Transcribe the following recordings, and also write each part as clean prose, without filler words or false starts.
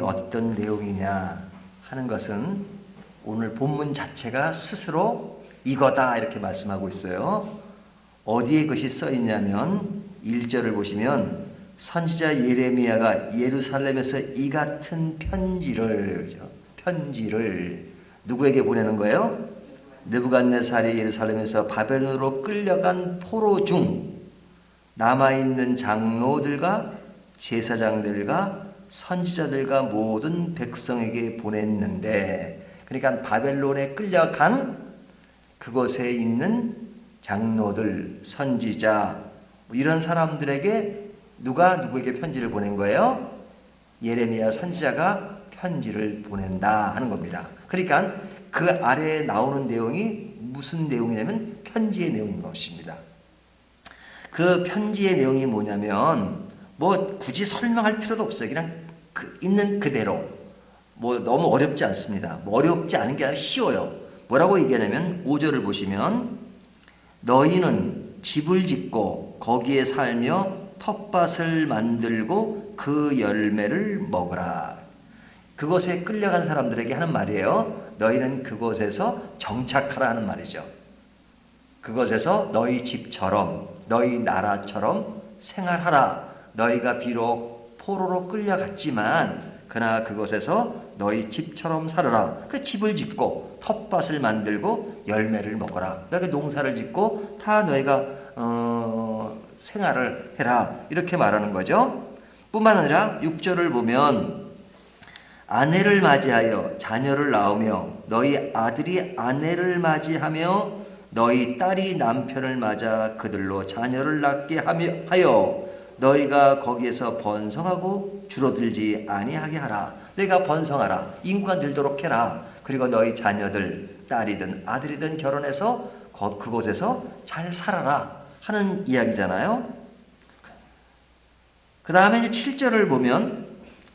어떤 내용이냐 하는 것은 오늘 본문 자체가 스스로 이거다 이렇게 말씀하고 있어요. 어디에 그것이 써 있냐면 1절을 보시면 선지자 예레미야가 예루살렘에서 이 같은 편지를 누구에게 보내는 거예요? 느부갓네살이 예루살렘에서 바벨론으로 끌려간 포로 중 남아있는 장로들과 제사장들과 선지자들과 모든 백성에게 보냈는데, 그러니까 바벨론에 끌려간 그곳에 있는 장로들, 선지자 이런 사람들에게 누가 누구에게 편지를 보낸 거예요? 예레미야 선지자가 편지를 보낸다 하는 겁니다. 그러니까 그 아래에 나오는 내용이 무슨 내용이냐면 편지의 내용인 것입니다. 그 편지의 내용이 뭐냐면 뭐 굳이 설명할 필요도 없어요. 그냥 있는 그대로 뭐 너무 어렵지 않습니다. 뭐 어렵지 않은 게 아니라 쉬워요. 뭐라고 얘기하냐면 5절을 보시면 너희는 집을 짓고 거기에 살며 텃밭을 만들고 그 열매를 먹으라. 그곳에 끌려간 사람들에게 하는 말이에요. 너희는 그곳에서 정착하라 하는 말이죠. 그곳에서 너희 집처럼 너희 나라처럼 생활하라. 너희가 비록 포로로 끌려갔지만 그러나 그곳에서 너희 집처럼 살아라. 그래서 집을 짓고 텃밭을 만들고 열매를 먹어라. 너희가 농사를 짓고 다 너희가 생활을 해라. 이렇게 말하는 거죠. 뿐만 아니라 6절을 보면 아내를 맞이하여 자녀를 낳으며 너희 아들이 아내를 맞이하며 너희 딸이 남편을 맞아 그들로 자녀를 낳게 하여 너희가 거기에서 번성하고 줄어들지 아니하게 하라. 너희가 번성하라. 인구가 늘도록 해라. 그리고 너희 자녀들 딸이든 아들이든 결혼해서 그곳에서 잘 살아라 하는 이야기잖아요. 그 다음에 이제 7절을 보면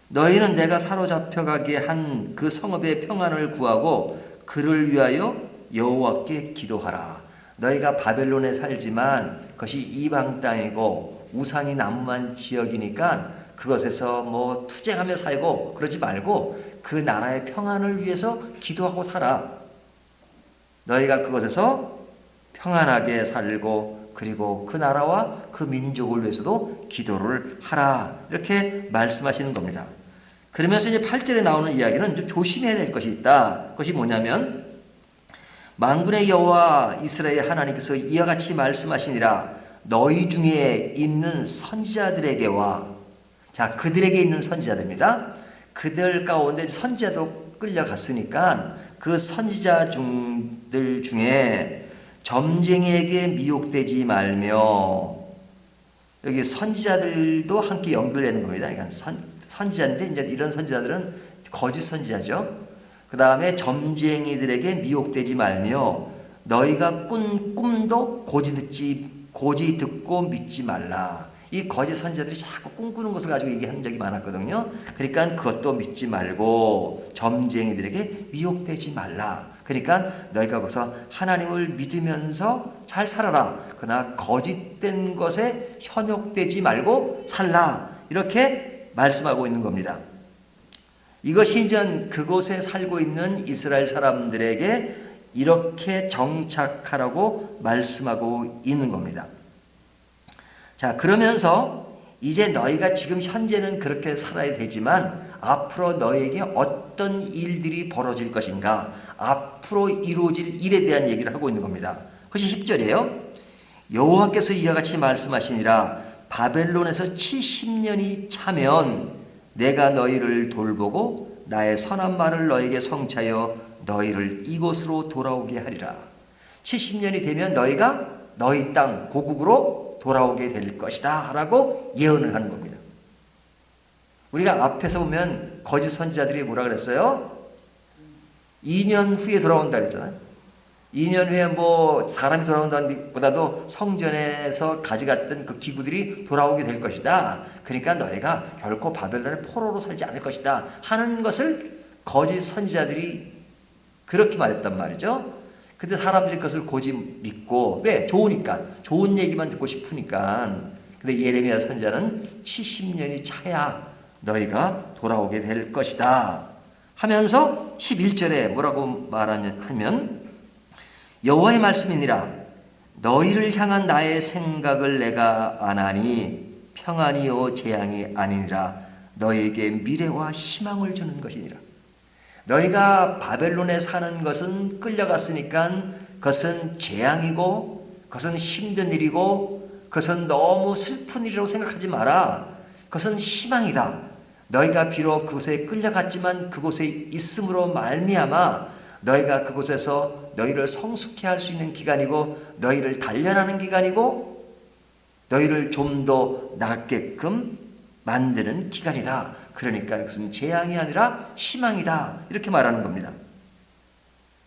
너희는 내가 사로잡혀가게 한 그 성읍의 평안을 구하고 그를 위하여 여호와께 기도하라. 너희가 바벨론에 살지만 그것이 이방 땅이고 우상이 난무한 지역이니까 그것에서 뭐 투쟁하며 살고 그러지 말고 그 나라의 평안을 위해서 기도하고 살아. 너희가 그곳에서 평안하게 살고 그리고 그 나라와 그 민족을 위해서도 기도를 하라. 이렇게 말씀하시는 겁니다. 그러면서 이제 8절에 나오는 이야기는 좀 조심해야 될 것이 있다. 그것이 뭐냐면 만군의 여호와 이스라엘 하나님께서 이와 같이 말씀하시니라. 너희 중에 있는 선지자들에게와, 자, 그들에게 있는 선지자들입니다. 그들 가운데 선지자도 끌려갔으니까 그 선지자들 중에 점쟁이에게 미혹되지 말며, 여기 선지자들도 함께 연결되는 겁니다. 그러니까 선지자인데 이제 이런 선지자들은 거짓 선지자죠. 그 다음에 점쟁이들에게 미혹되지 말며 너희가 꾼 꿈도 고지 듣고 믿지 말라. 이 거짓 선지자들이 자꾸 꿈꾸는 것을 가지고 얘기한 적이 많았거든요. 그러니까 그것도 믿지 말고 점쟁이들에게 미혹되지 말라. 그러니까 너희가 거기서 하나님을 믿으면서 잘 살아라. 그러나 거짓된 것에 현혹되지 말고 살라. 이렇게 말씀하고 있는 겁니다. 이것이 이제 그곳에 살고 있는 이스라엘 사람들에게 이렇게 정착하라고 말씀하고 있는 겁니다. 자, 그러면서 이제 너희가 지금 현재는 그렇게 살아야 되지만 앞으로 너희에게 어떤 일들이 벌어질 것인가, 앞으로 이루어질 일에 대한 얘기를 하고 있는 겁니다. 그것이 10절이에요. 여호와께서 이와 같이 말씀하시니라. 바벨론에서 70년이 차면 내가 너희를 돌보고 나의 선한 말을 너희에게 성취하여 너희를 이곳으로 돌아오게 하리라. 70년이 되면 너희가 너희 땅 고국으로 돌아오게 될 것이다 라고 예언을 하는 겁니다. 우리가 앞에서 보면 거짓 선지자들이 뭐라 그랬어요? 2년 후에 돌아온다 그랬잖아요. 2년 후에 뭐 사람이 돌아온다는 것보다도 성전에서 가져갔던 그 기구들이 돌아오게 될 것이다. 그러니까 너희가 결코 바벨론의 포로로 살지 않을 것이다 하는 것을 거짓 선지자들이 그렇게 말했단 말이죠. 근데 사람들이 그것을 고지 믿고, 왜? 좋으니까, 좋은 얘기만 듣고 싶으니까. 근데 예레미야 선지자는 70년이 차야 너희가 돌아오게 될 것이다 하면서 11절에 뭐라고 말하면 여호와의 말씀이니라 너희를 향한 나의 생각을 내가 아나니 평안이요 재앙이 아니니라 너희에게 미래와 희망을 주는 것이니라. 너희가 바벨론에 사는 것은 끌려갔으니까 그것은 재앙이고 그것은 힘든 일이고 그것은 너무 슬픈 일이라고 생각하지 마라. 그것은 희망이다. 너희가 비록 그곳에 끌려갔지만 그곳에 있음으로 말미암아 너희가 그곳에서 너희를 성숙해 할 수 있는 기간이고 너희를 단련하는 기간이고 너희를 좀 더 낫게끔 만드는 기간이다. 그러니까 그것은 재앙이 아니라 희망이다. 이렇게 말하는 겁니다.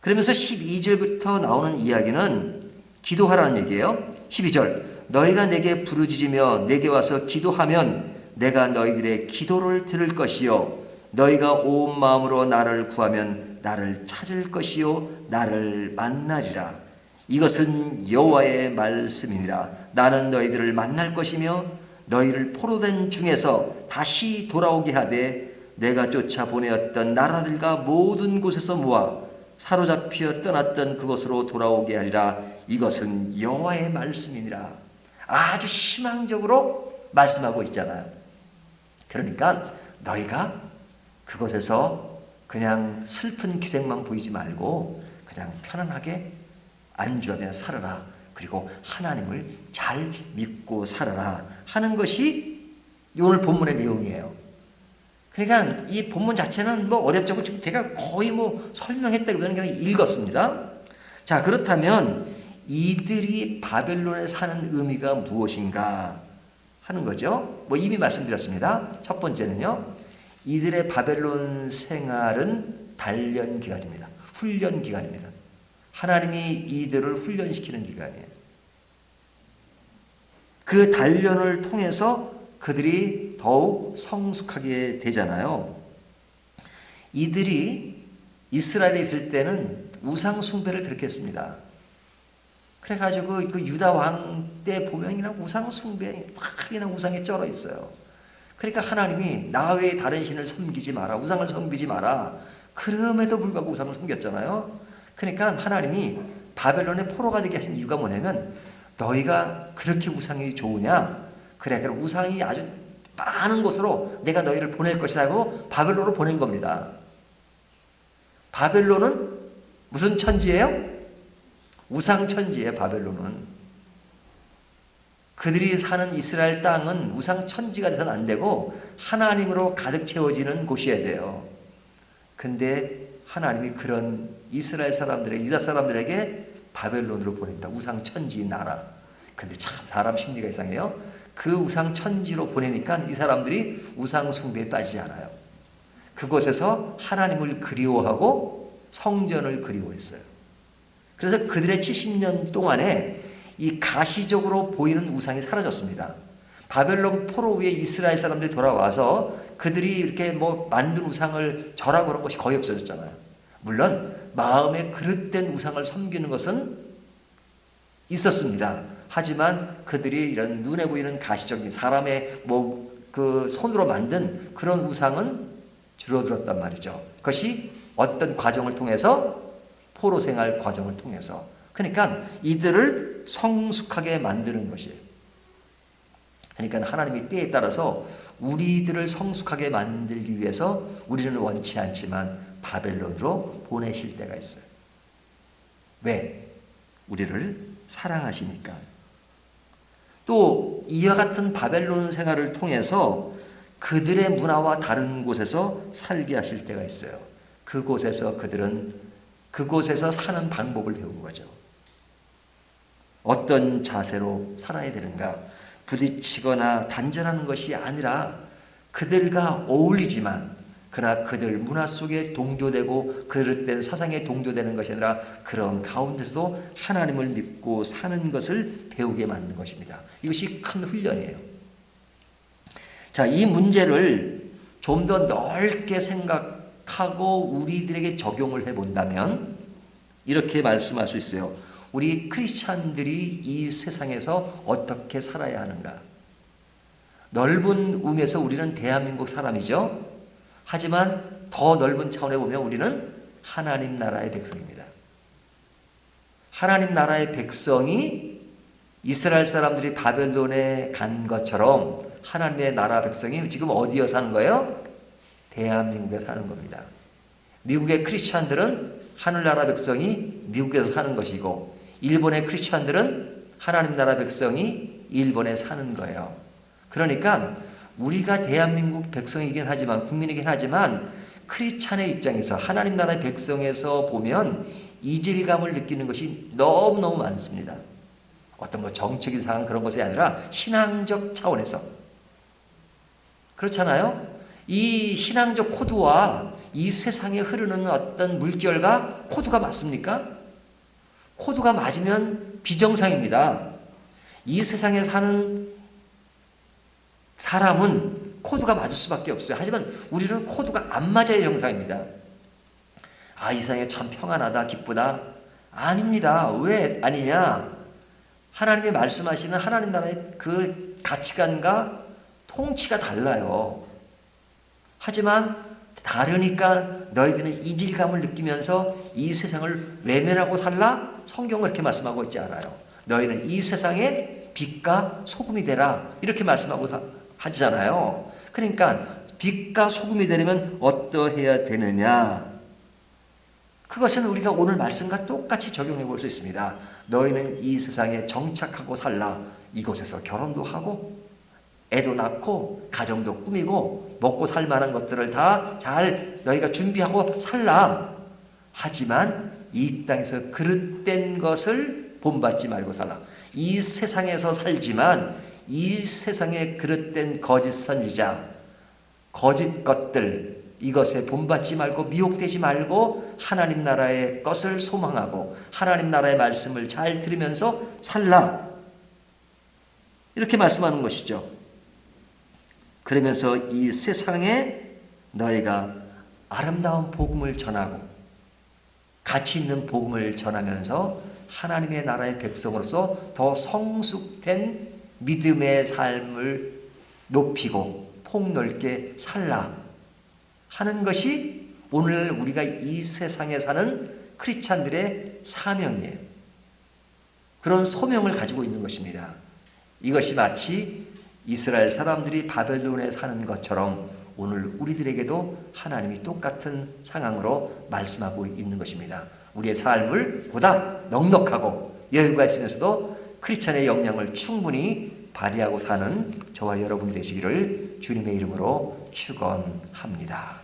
그러면서 12절부터 나오는 이야기는 기도하라는 얘기예요. 12절 너희가 내게 부르짖으며 내게 와서 기도하면 내가 너희들의 기도를 들을 것이요 너희가 온 마음으로 나를 구하면 나를 찾을 것이요 나를 만나리라. 이것은 여호와의 말씀이니라. 나는 너희들을 만날 것이며 너희를 포로된 중에서 다시 돌아오게 하되 내가 쫓아 보내었던 나라들과 모든 곳에서 모아 사로잡혀 떠났던 그곳으로 돌아오게 하리라. 이것은 여호와의 말씀이니라. 아주 희망적으로 말씀하고 있잖아요. 그러니까 너희가 그곳에서 그냥 슬픈 기색만 보이지 말고 그냥 편안하게 안주하며 살아라. 그리고 하나님을 잘 믿고 살아라 하는 것이 오늘 본문의 내용이에요. 그러니까 이 본문 자체는 뭐 어렵자고 지금 제가 거의 뭐 설명했다기보다는 그냥 읽었습니다. 자, 그렇다면 이들이 바벨론에 사는 의미가 무엇인가 하는 거죠. 뭐 이미 말씀드렸습니다. 첫 번째는요, 이들의 바벨론 생활은 단련 기간입니다. 훈련 기간입니다. 하나님이 이들을 훈련시키는 기간이에요. 그 단련을 통해서 그들이 더욱 성숙하게 되잖아요. 이들이 이스라엘에 있을 때는 우상 숭배를 그렇게 했습니다. 그래가지고 그 유다 왕 때 보면 그냥 우상 숭배, 그냥 우상에 쩔어 있어요. 그러니까 하나님이 나 외에 다른 신을 섬기지 마라, 우상을 섬기지 마라. 그럼에도 불구하고 우상을 섬겼잖아요. 그러니까 하나님이 바벨론의 포로가 되게 하신 이유가 뭐냐면 너희가 그렇게 우상이 좋으냐? 그래, 그럼 우상이 아주 많은 곳으로 내가 너희를 보낼 것이라고 바벨론으로 보낸 겁니다. 바벨론은 무슨 천지예요? 우상 천지예요. 바벨론은. 그들이 사는 이스라엘 땅은 우상 천지가 돼서는 안 되고 하나님으로 가득 채워지는 곳이어야 돼요. 근데 하나님이 그런 이스라엘 사람들에게, 유다 사람들에게 바벨론으로 보냅니다. 우상 천지 나라. 근데 참 사람 심리가 이상해요. 그 우상 천지로 보내니까 이 사람들이 우상 숭배에 빠지지 않아요. 그곳에서 하나님을 그리워하고 성전을 그리워했어요. 그래서 그들의 70년 동안에 이 가시적으로 보이는 우상이 사라졌습니다. 바벨론 포로 위에 이스라엘 사람들이 돌아와서 그들이 이렇게 뭐 만든 우상을 절하고 그런 것이 거의 없어졌잖아요. 물론 마음에 그릇된 우상을 섬기는 것은 있었습니다. 하지만 그들이 이런 눈에 보이는 가시적인 사람의 뭐 그 손으로 만든 그런 우상은 줄어들었단 말이죠. 그것이 어떤 과정을 통해서, 포로 생활 과정을 통해서. 그러니까 이들을 성숙하게 만드는 것이에요. 그러니까 하나님의 때에 따라서 우리들을 성숙하게 만들기 위해서 우리는 원치 않지만 바벨론으로 보내실 때가 있어요. 왜? 우리를 사랑하시니까. 또 이와 같은 바벨론 생활을 통해서 그들의 문화와 다른 곳에서 살게 하실 때가 있어요. 그곳에서 그들은 그곳에서 사는 방법을 배운 거죠. 어떤 자세로 살아야 되는가? 부딪히거나 단절하는 것이 아니라 그들과 어울리지만 그러나 그들 문화 속에 동조되고 그릇된 사상에 동조되는 것이 아니라 그런 가운데서도 하나님을 믿고 사는 것을 배우게 만든 것입니다. 이것이 큰 훈련이에요. 자, 이 문제를 좀 더 넓게 생각하고 우리들에게 적용을 해본다면 이렇게 말씀할 수 있어요. 우리 크리스찬들이 이 세상에서 어떻게 살아야 하는가? 넓은 의미에서 우리는 대한민국 사람이죠. 하지만 더 넓은 차원에 보면 우리는 하나님 나라의 백성입니다. 하나님 나라의 백성이 이스라엘 사람들이 바벨론에 간 것처럼 하나님의 나라 백성이 지금 어디에 사는 거예요? 대한민국에 사는 겁니다. 미국의 크리스찬들은 하늘나라 백성이 미국에서 사는 것이고, 일본의 크리스찬들은 하나님 나라 백성이 일본에 사는 거예요. 그러니까 우리가 대한민국 백성이긴 하지만, 국민이긴 하지만, 크리스찬의 입장에서 하나님 나라의 백성에서 보면 이질감을 느끼는 것이 너무너무 많습니다. 어떤 뭐 정책인 상황 그런 것이 아니라 신앙적 차원에서. 그렇잖아요? 이 신앙적 코드와 이 세상에 흐르는 어떤 물결과 코드가 맞습니까? 코드가 맞으면 비정상입니다. 이 세상에 사는 사람은 코드가 맞을 수밖에 없어요. 하지만 우리는 코드가 안 맞아야 정상입니다. 아, 이 세상에 참 평안하다, 기쁘다. 아닙니다. 왜 아니냐? 하나님이 말씀하시는 하나님 나라의 그 가치관과 통치가 달라요. 하지만 다르니까 너희들은 이질감을 느끼면서 이 세상을 외면하고 살라? 성경은 이렇게 말씀하고 있지 않아요. 너희는 이 세상의 빛과 소금이 되라. 이렇게 말씀하고 하잖아요. 그러니까 빛과 소금이 되려면 어떠해야 되느냐? 그것은 우리가 오늘 말씀과 똑같이 적용해 볼 수 있습니다. 너희는 이 세상에 정착하고 살라. 이곳에서 결혼도 하고 애도 낳고 가정도 꾸미고 먹고 살 만한 것들을 다 잘 너희가 준비하고 살라. 하지만 이 땅에서 그릇된 것을 본받지 말고 살라. 이 세상에서 살지만 이 세상에 그릇된 거짓 선지자, 거짓 것들, 이것에 본받지 말고 미혹되지 말고 하나님 나라의 것을 소망하고 하나님 나라의 말씀을 잘 들으면서 살라. 이렇게 말씀하는 것이죠. 그러면서 이 세상에 너희가 아름다운 복음을 전하고 가치 있는 복음을 전하면서 하나님의 나라의 백성으로서 더 성숙된 믿음의 삶을 높이고 폭넓게 살라 하는 것이 오늘 우리가 이 세상에 사는 크리스찬들의 사명이에요. 그런 소명을 가지고 있는 것입니다. 이것이 마치 이스라엘 사람들이 바벨론에 사는 것처럼 오늘 우리들에게도 하나님이 똑같은 상황으로 말씀하고 있는 것입니다. 우리의 삶을 보다 넉넉하고 여유가 있으면서도 크리스찬의 역량을 충분히 발휘하고 사는 저와 여러분이 되시기를 주님의 이름으로 축원합니다.